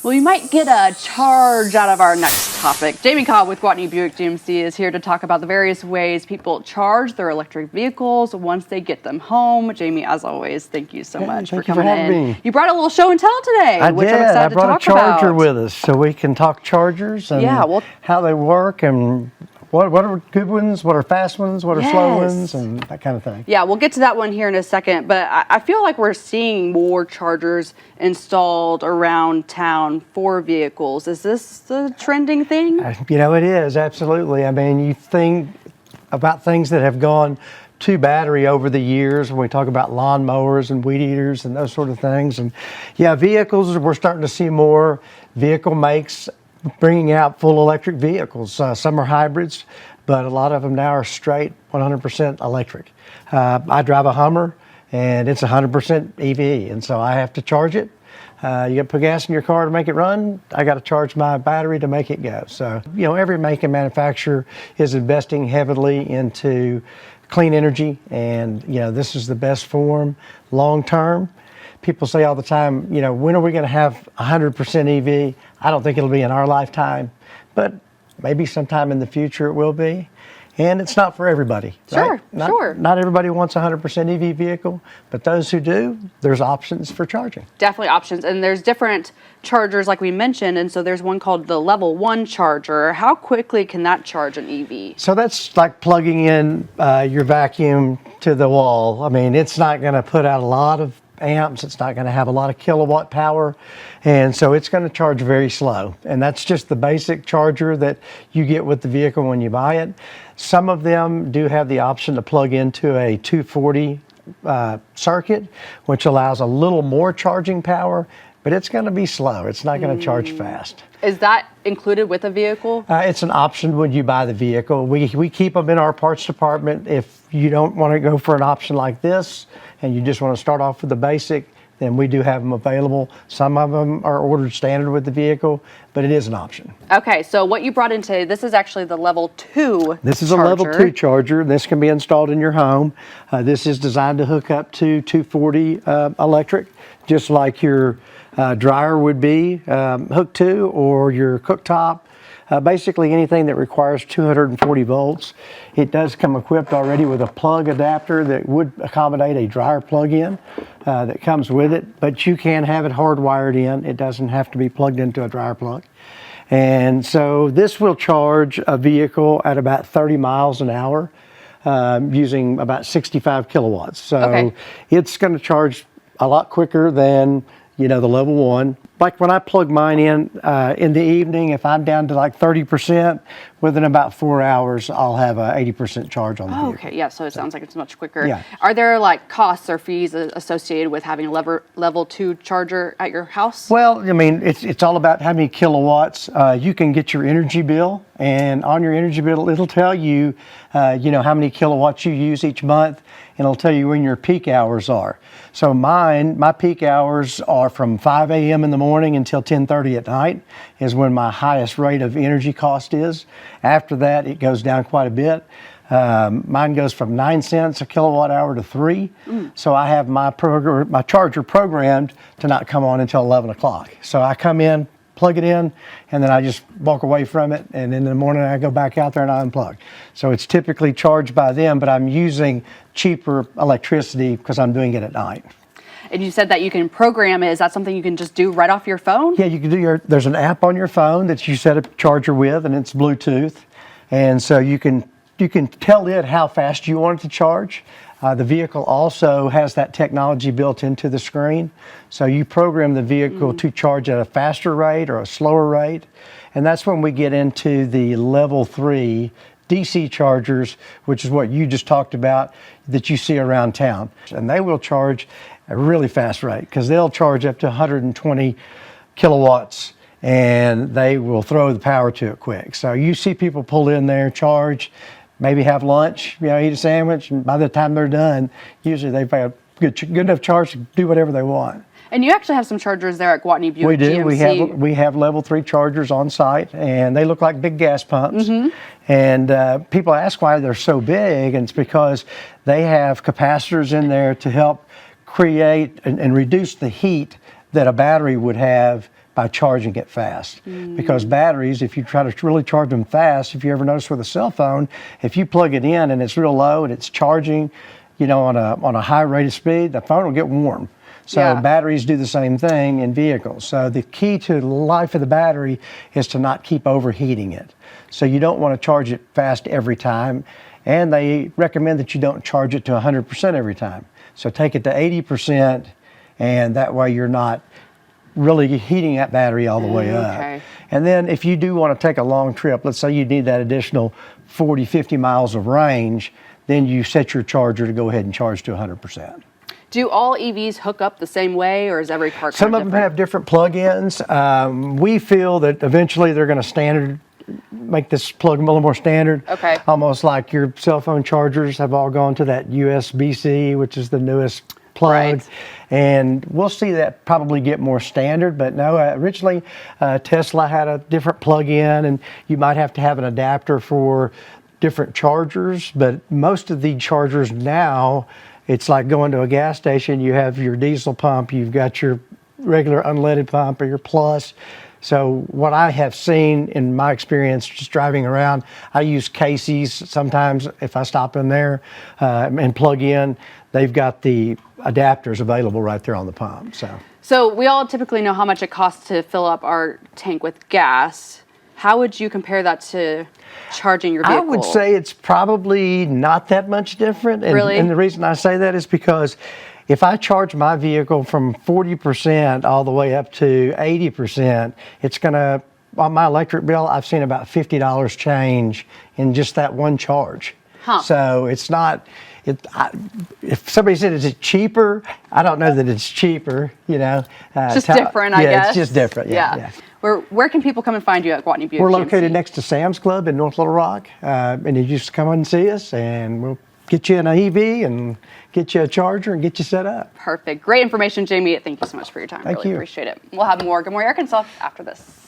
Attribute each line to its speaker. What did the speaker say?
Speaker 1: Well, you might get a charge out of our next topic. Jamie Cobb with Gwatney Buick GMC is here to talk about the various ways people charge their electric vehicles once they get them home. Jamie, as always, thank you so much for coming in. You brought a little show and tell today, which I'm excited to talk about.
Speaker 2: I brought a charger with us, so we can talk chargers and how they work and what are good ones, what are fast ones, what are slow ones, and that kind of thing.
Speaker 1: Yeah, we'll get to that one here in a second, but I feel like we're seeing more chargers installed around town for vehicles. Is this the trending thing?
Speaker 2: You know, it is, absolutely. I mean, you think about things that have gone to battery over the years when we talk about lawn mowers and weed eaters and those sort of things. And yeah, vehicles, we're starting to see more vehicle makes bringing out full electric vehicles. Some are hybrids, but a lot of them now are straight 100% electric. I drive a Hummer, and it's 100% EV, and so I have to charge it. You got to put gas in your car to make it run. I got to charge my battery to make it go. So, you know, every make and manufacturer is investing heavily into clean energy, and, you know, this is the best form long term. People say all the time, you know, when are we going to have 100% EV? I don't think it'll be in our lifetime, but maybe sometime in the future it will be. And it's not for everybody.
Speaker 1: Sure,
Speaker 2: right?
Speaker 1: sure.
Speaker 2: Not everybody wants a 100% EV vehicle, but those who do, there's options for charging.
Speaker 1: Definitely options. And there's different chargers like we mentioned, and so there's one called the Level 1 charger. How quickly can that charge an EV?
Speaker 2: So that's like plugging in your vacuum to the wall. I mean, it's not going to put out a lot of amps, it's not going to have a lot of kilowatt power, and so it's going to charge very slow. And that's just the basic charger that you get with the vehicle when you buy it. Some of them do have the option to plug into a 240 circuit, which allows a little more charging power, but it's going to be slow. It's not going to charge fast.
Speaker 1: Is that included with a vehicle?
Speaker 2: It's an option when you buy the vehicle. We keep them in our parts department. If you don't want to go for an option like this and you just want to start off with the basic, then we do have them available. Some of them are ordered standard with the vehicle, but it is an option.
Speaker 1: Okay, so what you brought in today, this is actually the Level 2
Speaker 2: This is a Level 2 charger. This can be installed in your home. This is designed to hook up to 240 electric, just like your dryer would be hooked to, or your cooktop. Basically anything that requires 240 volts. It does come equipped already with a plug adapter that would accommodate a dryer plug-in that comes with it, but you can have it hardwired in. It doesn't have to be plugged into a dryer plug. And so this will charge a vehicle at about 30 miles an hour using about 65 kilowatts. So it's going to charge a lot quicker than, you know, the Level 1. Like when I plug mine in the evening, if I'm down to like 30%, within about 4 hours, I'll have a 80% charge on the vehicle.
Speaker 1: Okay, yeah, so it sounds like it's much quicker.
Speaker 2: Yeah.
Speaker 1: Are there like costs or fees associated with having a Level 2 charger at your house?
Speaker 2: Well, I mean, it's all about how many kilowatts. You can get your energy bill, and on your energy bill, it'll tell you, you know, how many kilowatts you use each month, and it'll tell you when your peak hours are. So my peak hours are from 5 a.m. in the morning until 10:30 at night is when my highest rate of energy cost is. After that, it goes down quite a bit. Mine goes from 9 cents a kilowatt hour to 3. So I have my charger programmed to not come on until 11 o'clock. So I come in, plug it in, and then I just walk away from it, and in the morning I go back out there and I unplug. So it's typically charged by them, but I'm using cheaper electricity because I'm doing it at night.
Speaker 1: And you said that you can program it. Is that something you can just do right off your phone?
Speaker 2: Yeah, you can do there's an app on your phone that you set a charger with, and it's Bluetooth. And so you can tell it how fast you want it to charge. The vehicle also has that technology built into the screen. So you program the vehicle to charge at a faster rate or a slower rate. And that's when we get into the Level 3 DC chargers, which is what you just talked about, that you see around town. And they will charge a really fast rate because they'll charge up to 120 kilowatts and they will throw the power to it quick. So you see people pull in there, charge, maybe have lunch, you know, eat a sandwich, and by the time they're done, usually they've got a good enough charge to do whatever they want.
Speaker 1: And you actually have some chargers there at Gwatney Buick
Speaker 2: We do.
Speaker 1: GMC.
Speaker 2: We have Level 3 chargers on site, and they look like big gas pumps. And people ask why they're so big, and it's because they have capacitors in there to help create and reduce the heat that a battery would have by charging it fast. Because batteries, if you try to really charge them fast, if you ever notice with a cell phone, if you plug it in and it's real low and it's charging, on a high rate of speed, the phone will get warm. So batteries do the same thing in vehicles. So the key to the life of the battery is to not keep overheating it. So you don't want to charge it fast every time. And they recommend that you don't charge it to 100% every time. So take it to 80%, and that way you're not really heating that battery all the way up. And then if you do want to take a long trip, let's say you need that additional 40, 50 miles of range, then you set your charger to go ahead and charge to 100%.
Speaker 1: Do all EVs hook up the same way, or is every car kind
Speaker 2: Some of them have different plug-ins. We feel that eventually they're going to make this plug a little more standard. Almost like your cell phone chargers have all gone to that USB-C, which is the newest plug. And we'll see that probably get more standard. But no, originally Tesla had a different plug-in, and you might have to have an adapter for different chargers. But most of the chargers now, it's like going to a gas station. You have your diesel pump, you've got your regular unleaded pump or your plus. So what I have seen in my experience just driving around, I use Casey's sometimes if I stop in there and plug in. They've got the adapters available right there on the pump.
Speaker 1: So we all typically know how much it costs to fill up our tank with gas. How would you compare that to charging your vehicle?
Speaker 2: I would say it's probably not that much different. And the reason I say that is because if I charge my vehicle from 40% all the way up to 80%, it's going to, on my electric bill, I've seen about $50 change in just that one charge. So it's not, if somebody said, is it cheaper? I don't know that it's cheaper,
Speaker 1: Just different, I guess.
Speaker 2: Yeah, it's just different, yeah.
Speaker 1: Where can people come and find you at Gwatney Buick?
Speaker 2: We're located next to Sam's Club in North Little Rock. And you just come and see us, and we'll get you an EV and get you a charger and get you set up.
Speaker 1: Perfect. Great information, Jamie. Thank you so much for your time.
Speaker 2: Thank
Speaker 1: Really
Speaker 2: you.
Speaker 1: Appreciate it. We'll have more Good Morning Arkansas after this.